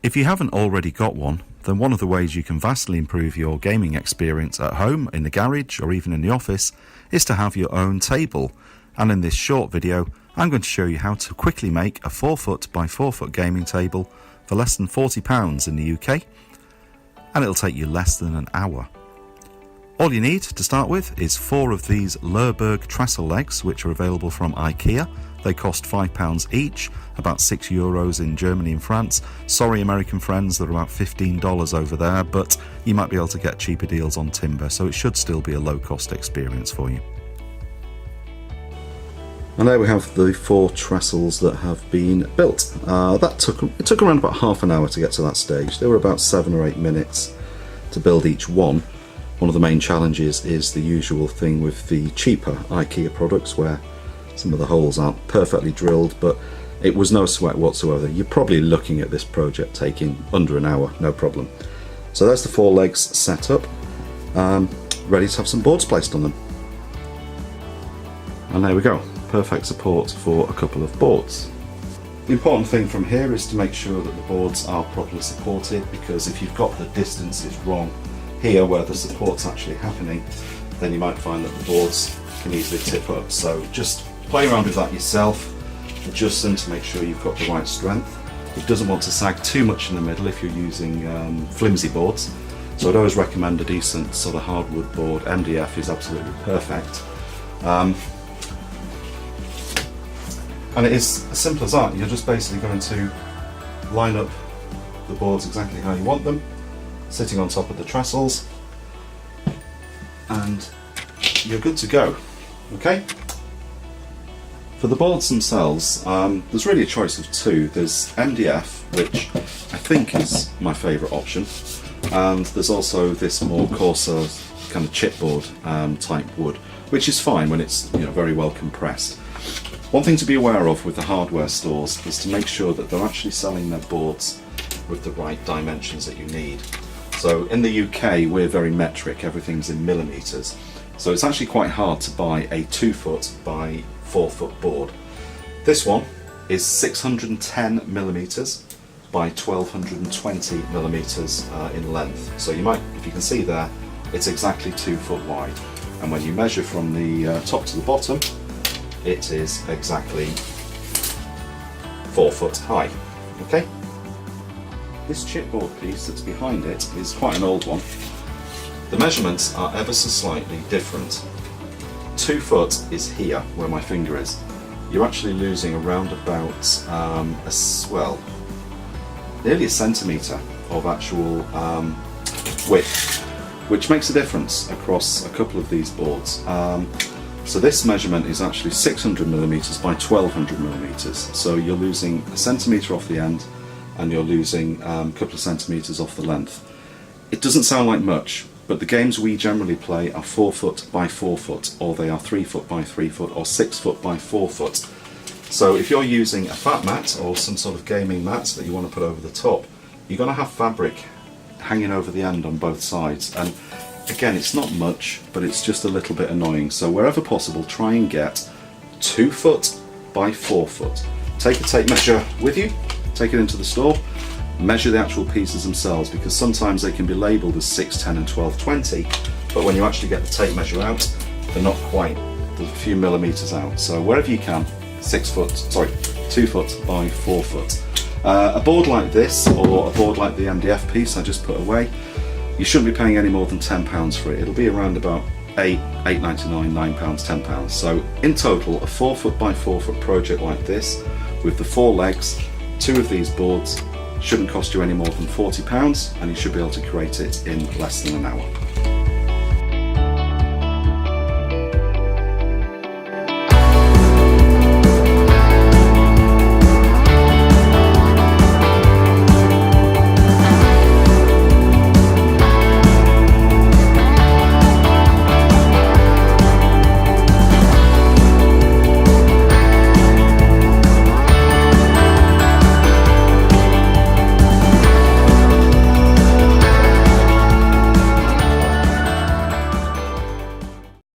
If you haven't already got one, then one of the ways you can vastly improve your gaming experience at home, in the garage or even in the office is to have your own table. And in this short video I'm going to show you how to quickly make a 4-foot by 4-foot gaming table for less than £40 in the UK, and it'll take you less than an hour. All you need to start with is 4 of these Lerberg trestle legs, which are available from IKEA. They cost £5 each, about €6 in Germany and France. Sorry American friends, they're about $15 over there, but you might be able to get cheaper deals on timber, so it should still be a low cost experience for you. And there we have the 4 trestles that have been built. It took around about half an hour to get to that stage. There were about 7 or 8 minutes to build each one. One of the main challenges is the usual thing with the cheaper IKEA products where some of the holes aren't perfectly drilled, but it was no sweat whatsoever. You're probably looking at this project taking under an hour, no problem. So there's the 4 legs set up, ready to have some boards placed on them. And there we go, perfect support for a couple of boards. The important thing from here is to make sure that the boards are properly supported, because if you've got the distances wrong here where the support's actually happening, then you might find that the boards can easily tip up. So just play around with that yourself, adjust them to make sure you've got the right strength. It doesn't want to sag too much in the middle if you're using flimsy boards, so I'd always recommend a decent sort of hardwood board. MDF is absolutely perfect. And it is as simple as that. You're just basically going to line up the boards exactly how you want them, sitting on top of the trestles, and you're good to go. Okay? For the boards themselves, there's really a choice of 2. There's MDF, which I think is my favourite option, and there's also this more coarser kind of chipboard type wood, which is fine when it's very well compressed. One thing to be aware of with the hardware stores is to make sure that they're actually selling their boards with the right dimensions that you need. So in the UK we're very metric, everything's in millimetres, so it's actually quite hard to buy a 2-foot by 4-foot board. This one is 610 millimetres by 1220 millimetres in length. So you might, if you can see there, it's exactly 2 foot wide, and when you measure from the top to the bottom, it is exactly 4 foot high. Okay? This chipboard piece that's behind it is quite an old one. The measurements are ever so slightly different. 2 foot is here, where my finger is. You're actually losing around about, nearly a centimetre of actual width, which makes a difference across a couple of these boards. So this measurement is actually 600 millimetres by 1200 millimetres. So you're losing a centimetre off the end, and you're losing a couple of centimetres off the length. It doesn't sound like much, but the games we generally play are 4 foot by 4 foot, or they are 3 foot by 3 foot, or 6 foot by 4 foot. So if you're using a fat mat or some sort of gaming mat that you want to put over the top, you're going to have fabric hanging over the end on both sides. And again, it's not much, but it's just a little bit annoying. So wherever possible, try and get 2 foot by 4 foot. Take a tape measure with you, take it into the store, measure the actual pieces themselves, because sometimes they can be labelled as 610 and 1220, but when you actually get the tape measure out, they're not quite, there's a few millimetres out. So wherever you can, 2 foot by 4 foot. A board like this, or a board like the MDF piece I just put away, you shouldn't be paying any more than £10 for it. It'll be around about £8.99, £9, £10. So in total, a 4 foot by 4 foot project like this, with the 4 legs, 2 of these boards, shouldn't cost you any more than £40, and you should be able to create it in less than an hour.